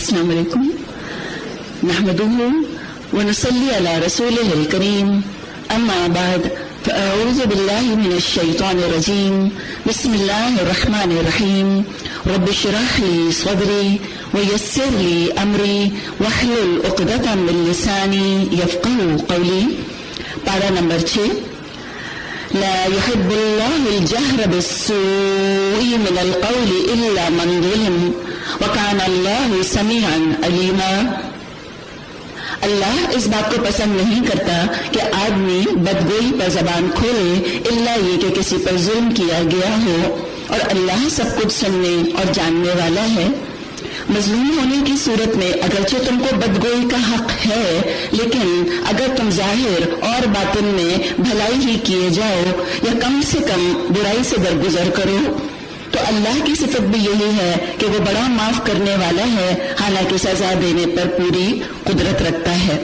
السلام علیکم نحمده ونصلي على رسوله الكريم اما بعد فاعوذ بالله من الشيطان الرجيم بسم الله الرحمن الرحيم رب اشرح لي صدري ويسر لي امري واحلل عقدة من لساني يفقهوا قولي. پارہ نمبر 6. لا يحب الله الجهر بالسوء من القول الا من ظلم وكان الله سميعا عليما. اللہ اس بات کو پسند نہیں کرتا کہ آدمی بدگوئی پر زبان کھولے الا یہ کہ کسی پر ظلم کیا گیا ہو، اور اللہ سب کچھ سننے اور جاننے والا ہے. مظلوم ہونے کی صورت میں اگرچہ تم کو بدگوئی کا حق ہے، لیکن اگر تم ظاہر اور باطن میں بھلائی ہی کیے جاؤ یا کم سے کم برائی سے درگزر کرو تو اللہ کی صفت بھی یہی ہے کہ وہ بڑا معاف کرنے والا ہے، حالانکہ سزا دینے پر پوری قدرت رکھتا ہے.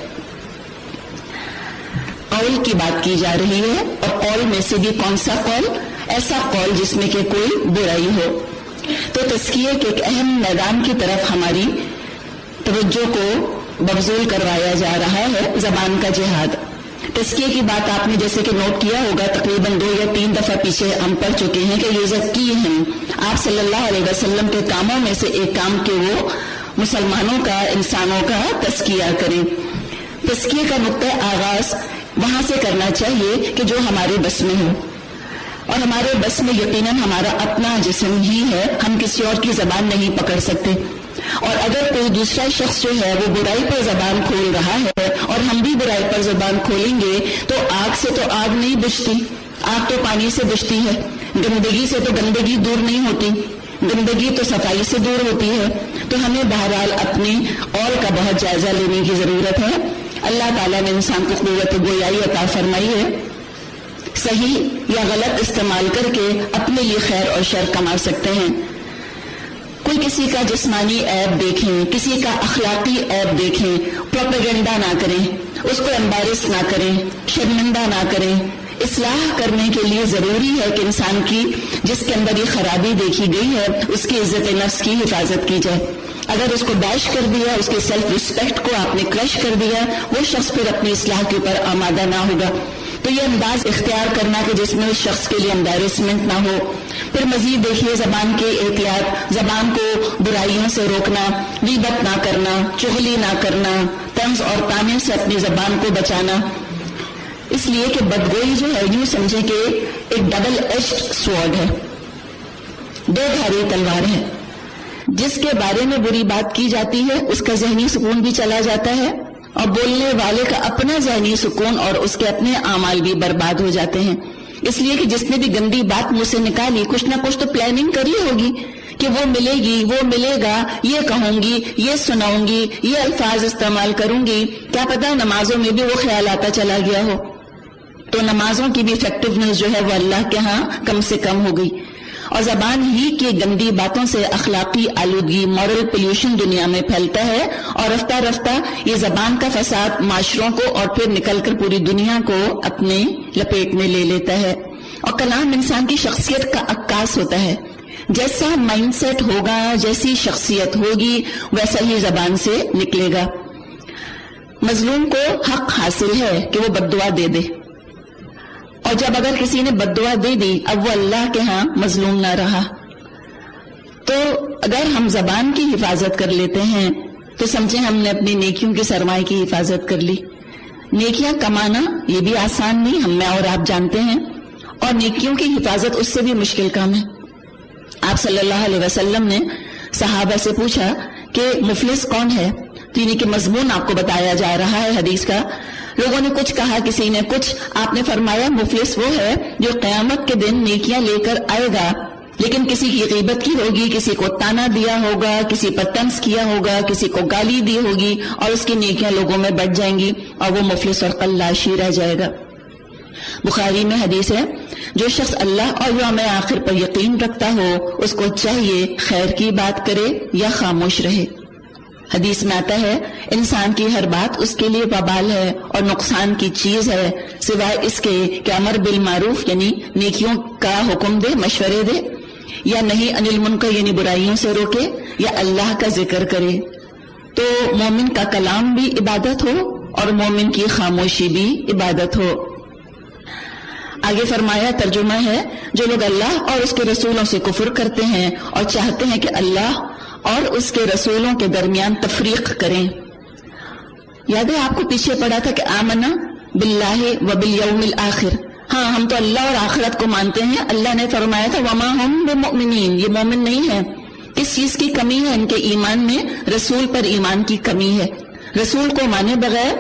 قول کی بات کی جا رہی ہے، اور قول میں سے بھی کون سا قول؟ ایسا قول جس میں کہ کوئی برائی ہو. تو تزکیے کے ایک اہم میدان کی طرف ہماری توجہ کو مبذول کروایا جا رہا ہے، زبان کا جہاد. تزکیے کی بات آپ نے جیسے کہ نوٹ کیا ہوگا، تقریباً 2 یا 3 دفعہ پیچھے ہم پڑھ چکے ہیں کہ یزکی ہیں آپ صلی اللہ علیہ وسلم کے کاموں میں سے ایک کام کہ وہ مسلمانوں کا، انسانوں کا تزکیہ کریں. تزکیے کا نقطہ آغاز وہاں سے کرنا چاہیے کہ جو ہمارے بس میں ہو، اور ہمارے بس میں یقیناً ہمارا اپنا جسم ہی ہے، ہم کسی اور کی زبان نہیں پکڑ سکتے. اور اگر کوئی دوسرا شخص جو ہے وہ برائی پر زبان کھول رہا ہے اور ہم بھی برائی پر زبان کھولیں گے تو آگ سے تو آگ نہیں بجھتی، آگ تو پانی سے بجھتی ہے. گندگی سے تو گندگی دور نہیں ہوتی، گندگی تو صفائی سے دور ہوتی ہے. تو ہمیں بہرحال اپنی قول کا بہت جائزہ لینے کی ضرورت ہے. اللہ تعالیٰ نے انسان کو قوت گویائی عطا فرمائی ہے، صحیح یا غلط استعمال کر کے اپنے لیے خیر اور شر کما سکتے ہیں. کوئی کسی کا جسمانی عیب دیکھیں، کسی کا اخلاقی عیب دیکھیں، پروپیگنڈا نہ کریں، اس کو امبارس نہ کریں، شرمندہ نہ کریں. اصلاح کرنے کے لیے ضروری ہے کہ انسان کی جس کے اندر یہ خرابی دیکھی گئی ہے اس کی عزت نفس کی حفاظت کی جائے. اگر اس کو بیش کر دیا، اس کے سیلف ریسپیکٹ کو آپ نے کرش کر دیا، وہ شخص پھر اپنی اصلاح کے اوپر آمادہ نہ ہوگا. تو یہ انداز اختیار کرنا کہ جس میں اس شخص کے لیے امبیرسمنٹ نہ ہو. پھر مزید دیکھیے زبان کے احتیاط، زبان کو برائیوں سے روکنا، غیبت نہ کرنا، چغلی نہ کرنا، طنز اور طعنے سے اپنی زبان کو بچانا. اس لیے کہ بدگوئی جو ہے یوں سمجھے کہ ایک ڈبل ایجڈ سوارڈ ہے، 2 دھاری تلوار ہے. جس کے بارے میں بری بات کی جاتی ہے اس کا ذہنی سکون بھی چلا جاتا ہے، اور بولنے والے کا اپنا ذہنی سکون اور اس کے اپنے اعمال بھی برباد ہو جاتے ہیں. اس لیے کہ جس نے بھی گندی بات منہ سے نکالی کچھ نہ کچھ تو پلاننگ کری ہوگی کہ وہ ملے گی، وہ ملے گا، یہ کہوں گی، یہ سناؤں گی، یہ الفاظ استعمال کروں گی. کیا پتا نمازوں میں بھی وہ خیال آتا چلا گیا ہو. تو نمازوں کی بھی افیکٹونیس جو ہے وہ اللہ کے ہاں کم سے کم ہو گئی. اور زبان ہی کی گندی باتوں سے اخلاقی آلودگی، مورل پولیوشن دنیا میں پھیلتا ہے، اور رفتہ رفتہ یہ زبان کا فساد معاشروں کو اور پھر نکل کر پوری دنیا کو اپنے لپیٹ میں لے لیتا ہے. اور کلام انسان کی شخصیت کا عکاس ہوتا ہے. جیسا مائنڈ سیٹ ہوگا، جیسی شخصیت ہوگی، ویسا ہی زبان سے نکلے گا. مظلوم کو حق حاصل ہے کہ وہ بد دعا دے دے، اور جب اگر کسی نے بد دعا دے دی اب وہ اللہ کے ہاں مظلوم نہ رہا. تو اگر ہم زبان کی حفاظت کر لیتے ہیں تو سمجھیں ہم نے اپنی نیکیوں کے سرمایہ کی حفاظت کر لی. نیکیاں کمانا یہ بھی آسان نہیں، ہم میں اور آپ جانتے ہیں، اور نیکیوں کی حفاظت اس سے بھی مشکل کام ہے. آپ صلی اللہ علیہ وسلم نے صحابہ سے پوچھا کہ مفلس کون ہے، تو یعنی کہ مضمون آپ کو بتایا جا رہا ہے حدیث کا. لوگوں نے کچھ کہا، کسی نے کچھ. آپ نے فرمایا مفلس وہ ہے جو قیامت کے دن نیکیاں لے کر آئے گا لیکن کسی کی غیبت کی ہوگی، کسی کو تانا دیا ہوگا، کسی پر طنز کیا ہوگا، کسی کو گالی دی ہوگی، اور اس کی نیکیاں لوگوں میں بڑھ جائیں گی اور وہ مفلس اور قلاشی رہ جائے گا. بخاری میں حدیث ہے، جو شخص اللہ اور یوم آخر پر یقین رکھتا ہو اس کو چاہیے خیر کی بات کرے یا خاموش رہے. حدیث میں آتا ہے انسان کی ہر بات اس کے لیے وبال ہے اور نقصان کی چیز ہے، سوائے اس کے کہ امر بالمعروف یعنی نیکیوں کا حکم دے، مشورے دے، یا نہیں انل منکر یعنی برائیوں سے روکے، یا اللہ کا ذکر کرے. تو مومن کا کلام بھی عبادت ہو اور مومن کی خاموشی بھی عبادت ہو۔ آگے فرمایا ترجمہ ہے، جو لوگ اللہ اور اس کے رسولوں سے کفر کرتے ہیں اور چاہتے ہیں کہ اللہ اور اس کے رسولوں کے درمیان تفریق کریں۔ یاد ہے آپ کو پیچھے پڑا تھا کہ آمنا باللہ و بالیوم الآخر، ہاں ہم تو اللہ اور آخرت کو مانتے ہیں۔ اللہ نے فرمایا تھا وما ہم بمؤمنین، یہ مومن نہیں ہے۔ کس چیز کی کمی ہے ان کے ایمان میں؟ رسول پر ایمان کی کمی ہے۔ رسول کو مانے بغیر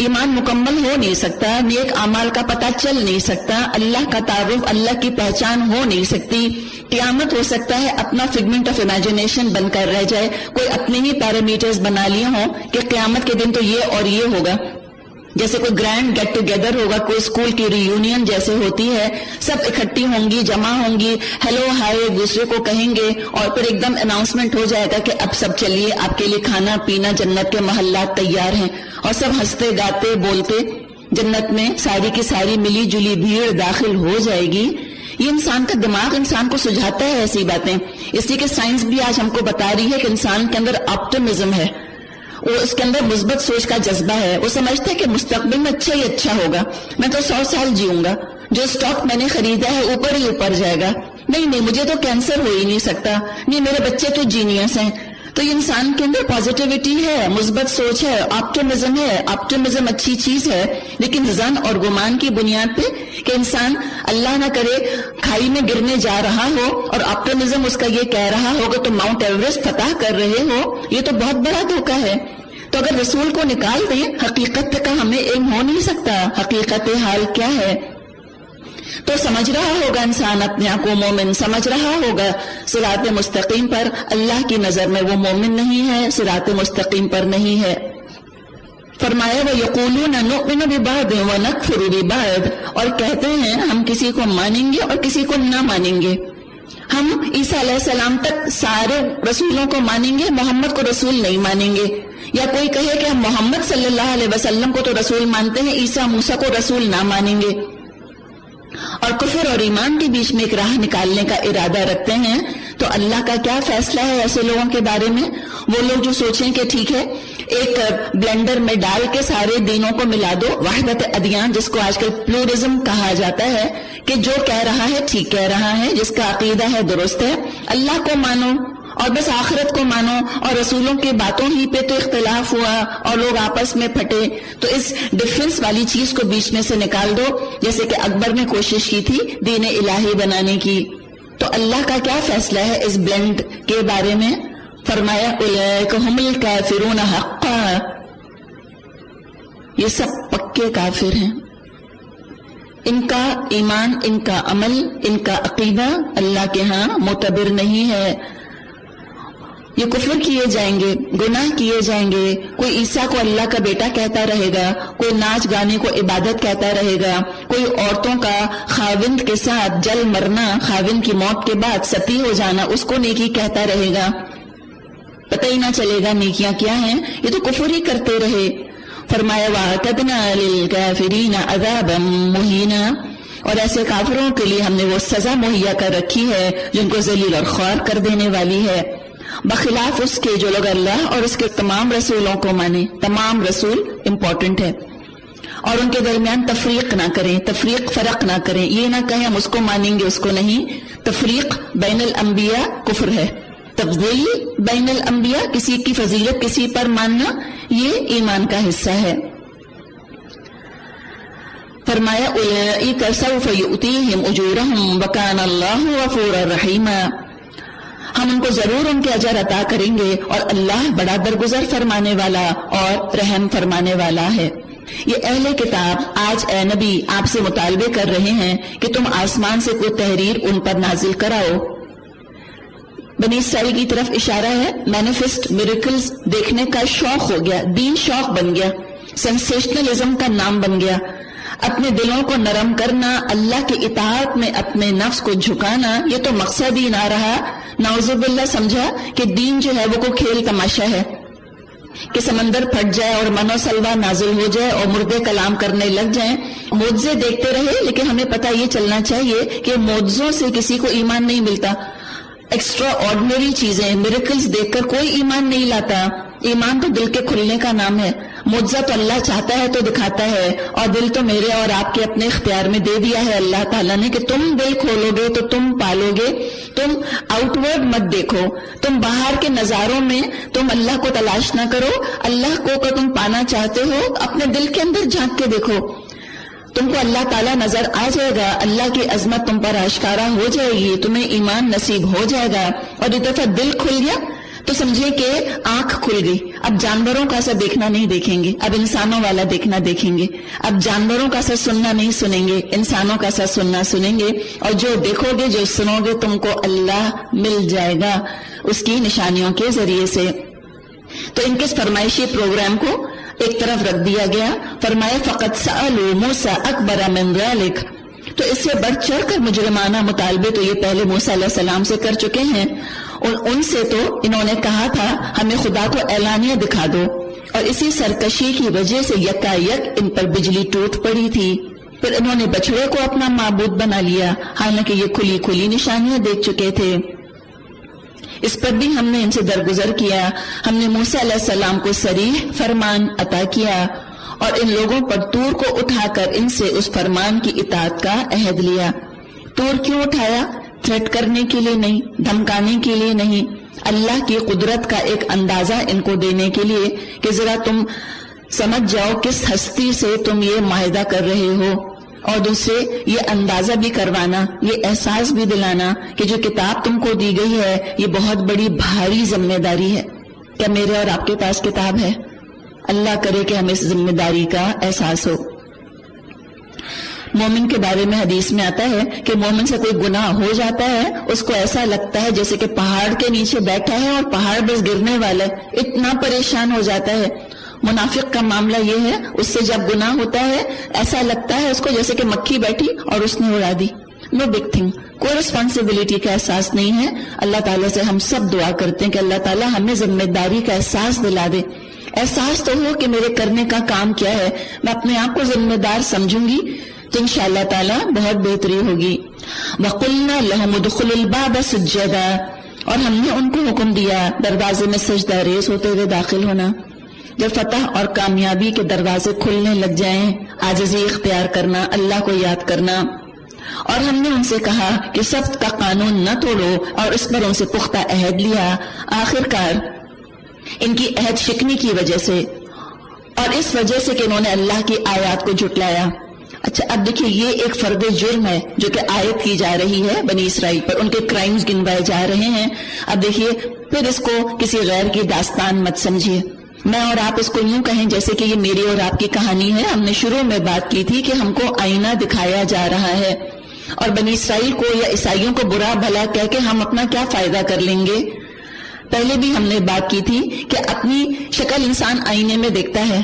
ایمان مکمل ہو نہیں سکتا، نیک اعمال کا پتہ چل نہیں سکتا، اللہ کا تعارف، اللہ کی پہچان ہو نہیں سکتی۔ قیامت ہو سکتا ہے اپنا فگمنٹ آف امیجنیشن بن کر رہ جائے، کوئی اپنے ہی پیرامیٹرز بنا لیے ہوں کہ قیامت کے دن تو یہ اور یہ ہوگا، جیسے کوئی گرینڈ گیٹ ٹوگیدر ہوگا، کوئی اسکول کی ری یونین جیسے ہوتی ہے، سب اکٹھی ہوں گی، جمع ہوں گی، ہیلو ہائے ایک دوسرے کو کہیں گے، اور پھر ایک دم اناؤنسمنٹ ہو جائے گا کہ اب سب چلیے آپ کے لیے کھانا پینا جنت کے محلات تیار ہیں، اور سب ہنستے گاتے بولتے جنت میں ساری کی ساری ملی جلی بھیڑ داخل ہو جائے گی۔ یہ انسان کا دماغ انسان کو سجھاتا ہے ایسی باتیں، اس لیے کہ سائنس بھی آج ہم کو بتا رہی ہے کہ انسان کے اندر آپٹمزم ہے، وہ اس کے اندر مثبت سوچ کا جذبہ ہے، وہ سمجھتا ہے کہ مستقبل میں اچھا ہی اچھا ہوگا، میں تو 100 سال جیوں گا، جو اسٹاک میں نے خریدا ہے اوپر ہی اوپر جائے گا، نہیں مجھے تو کینسر ہو ہی نہیں سکتا، نہیں میرے بچے تو جینیس ہیں۔ تو یہ انسان کے اندر پازیٹیوٹی ہے، مثبت سوچ ہے، آپٹمزم ہے۔ آپٹمزم اچھی چیز ہے، لیکن ظن اور گمان کی بنیاد پہ کہ انسان اللہ نہ کرے کھائی میں گرنے جا رہا ہو اور آپٹمزم اس کا یہ کہہ رہا ہوگا تو ماؤنٹ ایوریسٹ فتح کر رہے ہو، یہ تو بہت بڑا دھوکہ ہے۔ تو اگر رسول کو نکال دیں، حقیقت کا ہمیں علم ہو نہیں سکتا، حقیقت حال کیا ہے۔ تو سمجھ رہا ہوگا انسان اپنے آپ کو مومن، سمجھ رہا ہوگا صراط مستقیم پر، اللہ کی نظر میں وہ مومن نہیں ہے، صراط مستقیم پر نہیں ہے۔ فرمایا وَيَقُولُونَ نُؤْمِنُ بِبَعْضٍ وَنَكْفُرُ بِبَعْضٍ، اور کہتے ہیں ہم کسی کو مانیں گے اور کسی کو نہ مانیں گے۔ ہم عیسیٰ علیہ السلام تک سارے رسولوں کو مانیں گے، محمد کو رسول نہیں مانیں گے۔ یا کوئی کہے کہ ہم محمد صلی اللہ علیہ وسلم کو تو رسول مانتے ہیں، عیسیٰ موسیٰ کو رسول نہ مانیں گے، اور کفر اور ایمان کے بیچ میں ایک راہ نکالنے کا ارادہ رکھتے ہیں۔ تو اللہ کا کیا فیصلہ ہے ایسے لوگوں کے بارے میں؟ وہ لوگ جو سوچیں کہ ٹھیک ہے ایک بلینڈر میں ڈال کے سارے دینوں کو ملا دو، وحدت ادیان جس کو آج کل پلورزم کہا جاتا ہے، کہ جو کہہ رہا ہے ٹھیک کہہ رہا ہے، جس کا عقیدہ ہے درست ہے، اللہ کو مانو اور بس آخرت کو مانو، اور رسولوں کی باتوں ہی پہ تو اختلاف ہوا اور لوگ آپس میں پھٹے، تو اس ڈیفرنس والی چیز کو بیچ میں سے نکال دو، جیسے کہ اکبر نے کوشش کی تھی دین الہی بنانے کی۔ تو اللہ کا کیا فیصلہ ہے اس بلینڈ کے بارے میں؟ فرمایا اولئک ھم الکافرون حقا، یہ سب پکے کافر ہیں، ان کا ایمان، ان کا عمل، ان کا عقیدہ اللہ کے ہاں معتبر نہیں ہے۔ یہ کفر کیے جائیں گے، گناہ کیے جائیں گے، کوئی عیسیٰ کو اللہ کا بیٹا کہتا رہے گا، کوئی ناچ گانے کو عبادت کہتا رہے گا، کوئی عورتوں کا خاوند کے ساتھ جل مرنا، خاوند کی موت کے بعد ستی ہو جانا، اس کو نیکی کہتا رہے گا، پتہ ہی نہ چلے گا نیکیاں کیا ہیں، یہ تو کفر ہی کرتے رہے۔ فرمایا وَأَعْتَدْنَا لِلْكَافِرِينَ عَذَابًا مُهِينًا، اور ایسے کافروں کے لیے ہم نے وہ سزا مہیا کر رکھی ہے جن کو ذلیل اور خوار کر دینے والی ہے، بخلاف اس کے جو لوگ اللہ اور اس کے تمام رسولوں کو مانیں۔ تمام رسول امپورٹنٹ ہے، اور ان کے درمیان تفریق نہ کریں، تفریق فرق نہ کریں، یہ نہ کہیں ہم اس کو مانیں گے اس کو نہیں۔ تفریق بین الانبیاء کفر ہے، تفضیل بین الانبیاء، کسی کی فضیلت کسی پر ماننا، یہ ایمان کا حصہ ہے۔ فرمایا اولئک سوف یؤتیہم اجورہم وکان اللہ غفورا رحیما، ہم ان کو ضرور ان کے اجر عطا کریں گے اور اللہ بڑا درگزر فرمانے والا اور رحم فرمانے والا ہے۔ یہ اہل کتاب آج اے نبی آپ سے مطالبے کر رہے ہیں کہ تم آسمان سے کوئی تحریر ان پر نازل کراؤ۔ بنی اسرائیل کی طرف اشارہ ہے، مینیفسٹ میریکلز دیکھنے کا شوق ہو گیا، دین شوق بن گیا، سینسیشنلزم کا نام بن گیا، اپنے دلوں کو نرم کرنا، اللہ کی اطاعت میں اپنے نفس کو جھکانا، یہ تو مقصد ہی نہ رہا۔ نعوذ باللہ سمجھا کہ دین جو ہے وہ کوئی کھیل تماشا ہے، کہ سمندر پھٹ جائے اور من و سلوہ نازل ہو جائے اور مردے کلام کرنے لگ جائیں، معجزے دیکھتے رہے، لیکن ہمیں پتہ یہ چلنا چاہیے کہ معجزوں سے کسی کو ایمان نہیں ملتا، ایکسٹرا آرڈنری چیزیں، میریکلز دیکھ کر کوئی ایمان نہیں لاتا۔ ایمان تو دل کے کھلنے کا نام ہے. معجزہ تو اللہ چاہتا ہے تو دکھاتا ہے، اور دل تو میرے اور آپ کے اپنے اختیار میں دے دیا ہے اللہ تعالیٰ نے کہ تم دل کھولو گے تو تم پالو گے. تم آؤٹ ورڈ مت دیکھو، تم باہر کے نظاروں میں تم اللہ کو تلاش نہ کرو. اللہ کو تم پانا چاہتے ہو اپنے دل کے اندر جھانک کے دیکھو، تم کو اللہ تعالیٰ نظر آ جائے گا. اللہ کی عظمت تم پر آشکارا ہو جائے گی، تمہیں ایمان نصیب ہو جائے گا. اور ایک دفعہ دل کھل گیا تو سمجھے کہ آنکھ کھل گئی. اب جانوروں کا سا دیکھنا نہیں دیکھیں گے، اب انسانوں والا دیکھنا دیکھیں گے. اب جانوروں کا سا سننا نہیں سنیں گے، انسانوں کا سا سننا سنیں گے. اور جو دیکھو گے، جو سنو گے، تم کو اللہ مل جائے گا اس کی نشانیوں کے ذریعے سے. تو ان کے فرمائشی پروگرام کو ایک طرف رکھ دیا گیا. فرمایا فقط سألوا موسیٰ اکبر من ذلک. تو اس سے بڑھ چڑھ کر مجرمانہ مطالبے تو یہ پہلے موسیٰ علیہ السلام سے کر چکے ہیں، اور ان سے تو انہوں نے کہا تھا ہمیں خدا کو اعلانیہ دکھا دو، اور اسی سرکشی کی وجہ سے یکا یک ان پر بجلی ٹوٹ پڑی تھی. پھر انہوں نے بچڑے کو اپنا معبود بنا لیا، حالانکہ یہ کھلی کھلی نشانیاں دیکھ چکے تھے. اس پر بھی ہم نے ان سے درگزر کیا. ہم نے موسیٰ علیہ السلام کو صریح فرمان عطا کیا، اور ان لوگوں پر طور کو اٹھا کر ان سے اس فرمان کی اطاعت کا عہد لیا. طور کیوں اٹھایا؟ تھریٹ کرنے کے لیے نہیں، دھمکانے کے لیے نہیں، اللہ کی قدرت کا ایک اندازہ ان کو دینے کے لیے کہ ذرا تم سمجھ جاؤ کس ہستی سے تم یہ معاہدہ کر رہے ہو. اور دوسرے یہ اندازہ بھی کروانا، یہ احساس بھی دلانا کہ جو کتاب تم کو دی گئی ہے یہ بہت بڑی بھاری ذمہ داری ہے. کیا میرے اور آپ کے پاس کتاب ہے؟ اللہ کرے کہ ہمیں اس ذمہ داری کا احساس ہو. مومن کے بارے میں حدیث میں آتا ہے کہ مومن سے کوئی گناہ ہو جاتا ہے، اس کو ایسا لگتا ہے جیسے کہ پہاڑ کے نیچے بیٹھا ہے اور پہاڑ بس گرنے والا ہے، اتنا پریشان ہو جاتا ہے. منافق کا معاملہ یہ ہے، اس سے جب گناہ ہوتا ہے ایسا لگتا ہے اس کو جیسے کہ مکھی بیٹھی اور اس نے اڑا دی. نو بگ تھنگ، کوئی رسپانسبلٹی کا احساس نہیں ہے. اللہ تعالیٰ سے ہم سب دعا کرتے ہیں کہ اللہ تعالیٰ ہمیں ذمہ داری کا احساس دلا دے. احساس تو ہو کہ میرے کرنے کا کام کیا ہے، میں اپنے آپ کو ذمہ دار سمجھوں گی تو انشاءاللہ تعالیٰ بہت بہتری ہوگی. وَقُلْنَا لَهُمُ ادْخُلُوا الْبَابَ سُجَّدًا. اور ہم نے ان کو حکم دیا دروازے میں سجدہ ریز ہوتے ہوئے داخل ہونا. جب فتح اور کامیابی کے دروازے کھلنے لگ جائیں، عاجزی اختیار کرنا، اللہ کو یاد کرنا. اور ہم نے ان سے کہا کہ سبت کا قانون نہ توڑو، اور اس پر ان سے پختہ عہد لیا. آخر کار ان کی عہد شکنی کی وجہ سے اور اس وجہ سے کہ انہوں نے اللہ کی آیات کو جھٹلایا. اچھا اب دیکھیے یہ ایک فرد جرم ہے جو کہ عائد کی جا رہی ہے بنی اسرائیل پر، ان کے کرائمز گنوائے جا رہے ہیں. اب دیکھیے پھر اس کو کسی غیر کی داستان مت سمجھیے. میں اور آپ اس کو یوں کہیں جیسے کہ یہ میری اور آپ کی کہانی ہے. ہم نے شروع میں بات کی تھی کہ ہم کو آئینہ دکھایا جا رہا ہے، اور بنی اسرائیل کو یا عیسائیوں کو برا بھلا کہہ کے ہم اپنا کیا فائدہ کر لیں گے. پہلے بھی ہم نے بات کی تھی کہ اپنی شکل انسان آئینے میں دیکھتا ہے،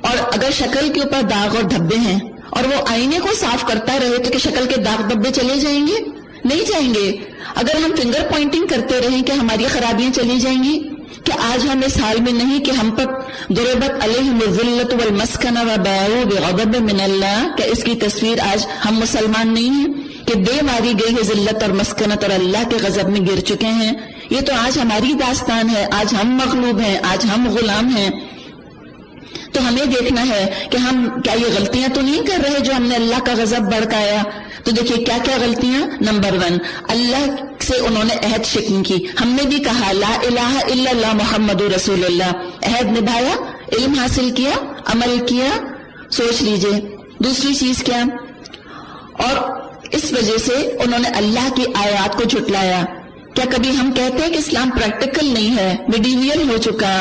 اور اگر شکل کے اوپر داغ اور دھبے ہیں اور وہ آئینے کو صاف کرتا رہے تو کہ شکل کے داغ دھبے چلے جائیں گے؟ نہیں جائیں گے. اگر ہم فنگر پوائنٹنگ کرتے رہیں کہ ہماری خرابیاں چلی جائیں گی، کہ آج ہم اس حال میں نہیں کہ ہم پر ضربت علیہم الذلۃ والمسکنہ وباؤوا بغضب من اللہ، کہ اس کی تصویر آج ہم مسلمان نہیں ہیں کہ دے ماری گئی ہے ذلت اور مسکنت اور اللہ کے غضب میں گر چکے ہیں. یہ تو آج ہماری داستان ہے، آج ہم مغلوب ہیں، آج ہم غلام ہیں. تو ہمیں دیکھنا ہے کہ ہم کیا یہ غلطیاں تو نہیں کر رہے جو ہم نے اللہ کا غضب بھڑکایا. تو دیکھیے کیا کیا غلطیاں. نمبر 1، اللہ سے انہوں نے عہد شکنی کی. ہم نے بھی کہا لا الہ الا اللہ محمد رسول اللہ، عہد نبھایا، علم حاصل کیا، عمل کیا. سوچ لیجئے دوسری چیز کیا. اور اس وجہ سے انہوں نے اللہ کی آیات کو جھٹلایا. کیا کبھی ہم کہتے ہیں کہ اسلام پریکٹیکل نہیں ہے، میڈیویل ہو چکا؟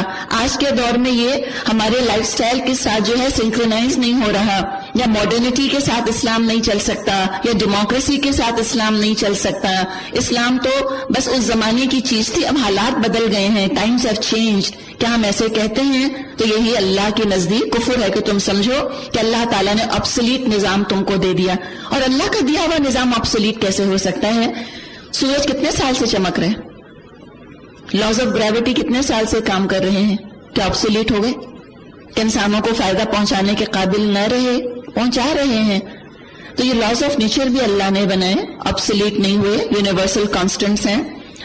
آج کے دور میں یہ ہمارے لائف سٹائل کے ساتھ جو ہے سنکرونائز نہیں ہو رہا، یا ماڈرنٹی کے ساتھ اسلام نہیں چل سکتا، یا ڈیموکریسی کے ساتھ اسلام نہیں چل سکتا. اسلام تو بس اس زمانے کی چیز تھی، اب حالات بدل گئے ہیں، ٹائمز ہیو چینجڈ. کیا ہم ایسے کہتے ہیں؟ تو یہی اللہ کے نزدیک کفر ہے کہ تم سمجھو کہ اللہ تعالیٰ نے آبسولیٹ نظام تم کو دے دیا. اور اللہ کا دیا ہوا نظام آبسولیٹ کیسے ہو سکتا ہے؟ سورج کتنے سال سے چمک رہے، لاز آف گریوٹی کتنے سال سے کام کر رہے ہیں، کیا آبسولیٹ ہو گئے؟ کہ انسانوں کو فائدہ پہنچانے کے قابل نہ رہے، پہنچا رہے ہیں. تو یہ لاز آف نیچر بھی اللہ نے بنائے، آبسولیٹ نہیں ہوئے، یونیورسل کانسٹنٹس ہیں.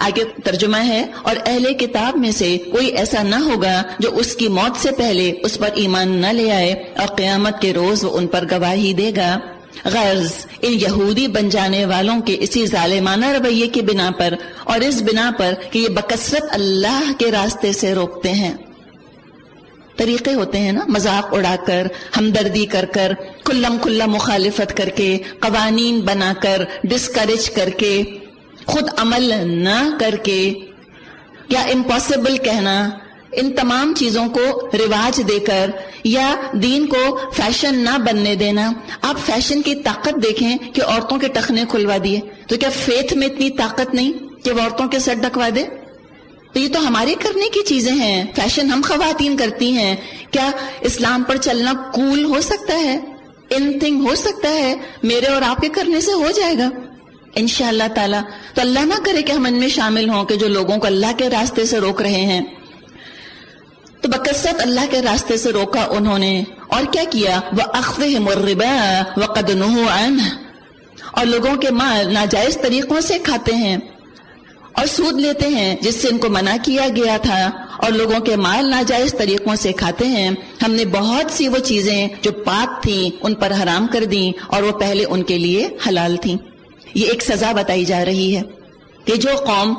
آگے ترجمہ ہے، اور اہل کتاب میں سے کوئی ایسا نہ ہوگا جو اس کی موت سے پہلے اس پر ایمان نہ لے آئے، اور قیامت کے روز وہ ان پر گواہی دے گا۔ غرض ان یہودی بن جانے والوں کے اسی ظالمانہ رویے کی بنا پر، اور اس بنا پر کہ یہ بکثرت اللہ کے راستے سے روکتے ہیں۔ طریقے ہوتے ہیں نا، مذاق اڑا کر، ہمدردی کر کر، کھلم کھلا مخالفت کر کے، قوانین بنا کر، ڈسکریج کر کے، خود عمل نہ کر کے، یا امپاسبل کہنا، ان تمام چیزوں کو رواج دے کر، یا دین کو فیشن نہ بننے دینا۔ آپ فیشن کی طاقت دیکھیں کہ عورتوں کے ٹخنے کھلوا دیے، تو کیا فیتھ میں اتنی طاقت نہیں کہ وہ عورتوں کے سر ڈکوا دے؟ تو یہ تو ہمارے کرنے کی چیزیں ہیں، فیشن ہم خواتین کرتی ہیں۔ کیا اسلام پر چلنا کول ہو سکتا ہے؟ ان تھنگ ہو سکتا ہے؟ میرے اور آپ کے کرنے سے ہو جائے گا انشاءاللہ تعالی۔ تو اللہ نہ کرے کہ ہم ان میں شامل ہوں کہ جو لوگوں کو اللہ کے راستے سے روک رہے ہیں۔ تو بکثرت اللہ کے راستے سے روکا انہوں نے، اور کیا کیا؟ وَأَخْذِهِمُ الرِّبَا وَقَدْ نُهُوا عَنْهُ، اور لوگوں کے مال ناجائز طریقوں سے کھاتے ہیں اور سود لیتے ہیں جس سے ان کو منع کیا گیا تھا، اور لوگوں کے مال ناجائز طریقوں سے کھاتے ہیں۔ ہم نے بہت سی وہ چیزیں جو پاک تھیں ان پر حرام کر دیں، اور وہ پہلے ان کے لیے حلال تھیں۔ یہ ایک سزا بتائی جا رہی ہے کہ جو قوم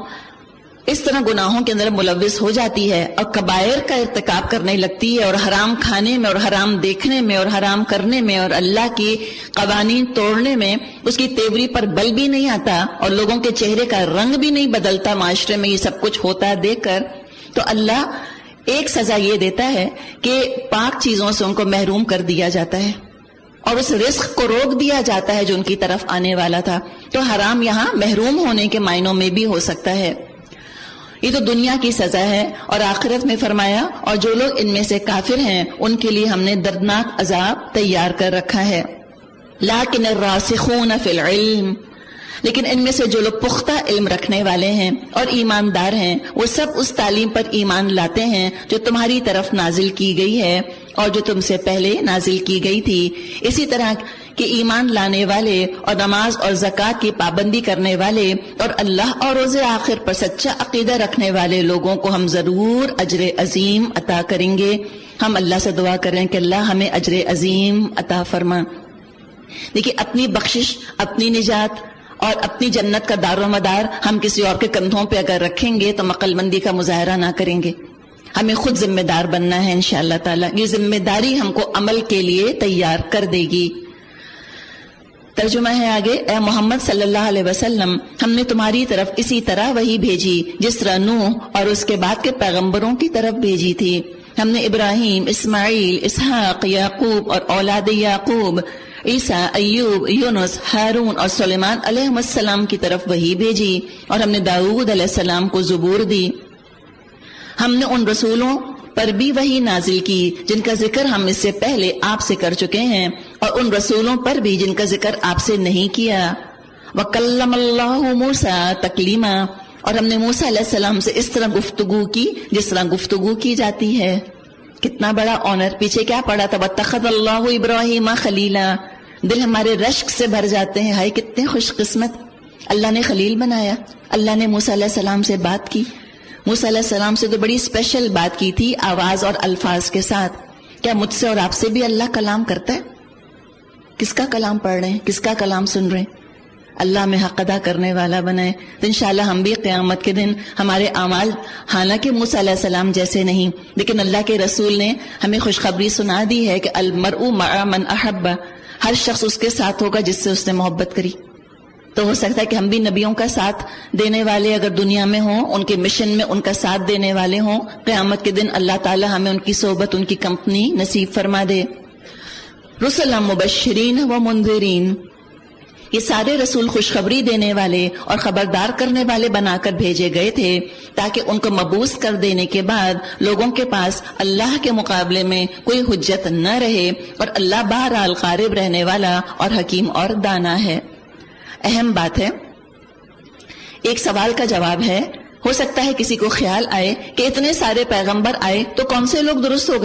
اس طرح گناہوں کے اندر ملوث ہو جاتی ہے اور کبائر کا ارتکاب کرنے لگتی ہے، اور حرام کھانے میں اور حرام دیکھنے میں اور حرام کرنے میں اور اللہ کی قوانین توڑنے میں اس کی تیوری پر بل بھی نہیں آتا، اور لوگوں کے چہرے کا رنگ بھی نہیں بدلتا معاشرے میں یہ سب کچھ ہوتا دیکھ کر، تو اللہ ایک سزا یہ دیتا ہے کہ پاک چیزوں سے ان کو محروم کر دیا جاتا ہے، اور اس رزق کو روک دیا جاتا ہے جو ان کی طرف آنے والا تھا۔ تو حرام یہاں محروم ہونے کے معنوں میں بھی ہو سکتا ہے۔ یہ تو دنیا کی سزا ہے، اور آخرت میں فرمایا اور جو لوگ ان میں سے کافر ہیں ان کے لیے ہم نے دردناک عذاب تیار کر رکھا ہے۔ لیکن الراسخون فی العلم، لیکن ان میں سے جو لوگ پختہ علم رکھنے والے ہیں اور ایماندار ہیں، وہ سب اس تعلیم پر ایمان لاتے ہیں جو تمہاری طرف نازل کی گئی ہے اور جو تم سے پہلے نازل کی گئی تھی۔ اسی طرح کہ ایمان لانے والے اور نماز اور زکوٰۃ کی پابندی کرنے والے اور اللہ اور روز آخر پر سچا عقیدہ رکھنے والے لوگوں کو ہم ضرور اجر عظیم عطا کریں گے۔ ہم اللہ سے دعا کریں کہ اللہ ہمیں اجر عظیم عطا فرما۔ دیکھیے، اپنی بخشش، اپنی نجات اور اپنی جنت کا دار و مدار ہم کسی اور کے کندھوں پہ اگر رکھیں گے تو عقل مندی کا مظاہرہ نہ کریں گے۔ ہمیں خود ذمہ دار بننا ہے انشاءاللہ تعالی۔ یہ ذمہ داری ہم کو عمل کے لیے تیار کر دے گی۔ ترجمہ ہے آگے، اے محمد صلی اللہ علیہ وسلم، ہم نے تمہاری طرف اسی طرح وحی بھیجی جس طرح نوح اور اس کے بعد کے پیغمبروں کی طرف بھیجی تھی۔ ہم نے ابراہیم، اسماعیل، اسحاق، یعقوب اور اولاد یعقوب، عیسیٰ، ایوب، یونس، ہارون اور سلیمان علیہ السلام کی طرف وحی بھیجی، اور ہم نے داؤد علیہ السلام کو زبور دی۔ ہم نے ان رسولوں پر بھی وحی نازل کی جن کا ذکر ہم اس سے پہلے آپ سے کر چکے ہیں، اور ان رسولوں پر بھی جن کا ذکر آپ سے نہیں کیا۔ وَكَلَّمَ اللَّهُ مُوسَىٰ تَكْلِيمًا، اور ہم نے موسیٰ علیہ السلام سے اس طرح گفتگو کی جس طرح گفتگو کی جاتی ہے۔ کتنا بڑا آنر! پیچھے کیا پڑا تھا؟ وَاتَّخَذَ اللَّهُ إِبْرَاهِيمَ خَلِيلًا۔ دل ہمارے رشک سے بھر جاتے ہیں، ہائے کتنے خوش قسمت، اللہ نے خلیل بنایا، اللہ نے موسیٰ علیہ السلام سے بات کی۔ موسیٰ علیہ السلام سے تو بڑی اسپیشل بات کی تھی، آواز اور الفاظ کے ساتھ۔ کیا مجھ سے اور آپ سے بھی اللہ کلام کرتا ہے؟ کس کا کلام پڑھ رہے ہیں؟ کس کا کلام سن رہے ہیں؟ اللہ میں حق ادا کرنے والا بنائے تو انشاءاللہ ہم بھی قیامت کے دن ہمارے اعمال حالانکہ موسیٰ علیہ السلام جیسے نہیں، لیکن اللہ کے رسول نے ہمیں خوشخبری سنا دی ہے کہ المرء مع من احب، ہر شخص اس کے ساتھ ہوگا جس سے اس نے محبت کری۔ تو ہو سکتا ہے کہ ہم بھی نبیوں کا ساتھ دینے والے اگر دنیا میں ہوں، ان کے مشن میں ان کا ساتھ دینے والے ہوں، قیامت کے دن اللہ تعالی ہمیں ان کی صحبت، ان کی کمپنی نصیب فرما دے۔ رسلا مبشرین و منذرین، یہ سارے رسول خوشخبری دینے والے اور خبردار کرنے والے بنا کر بھیجے گئے تھے تاکہ ان کو مبعوث کر دینے کے بعد لوگوں کے پاس اللہ کے مقابلے میں کوئی حجت نہ رہے، اور اللہ بہرحال غالب رہنے والا اور حکیم اور دانا ہے۔ اہم بات ہے، ایک سوال کا جواب ہے، ہو سکتا ہے کسی کو خیال آئے کہ اتنے سارے پیغمبر آئے تو کون سے لوگ درست ہو گئے؟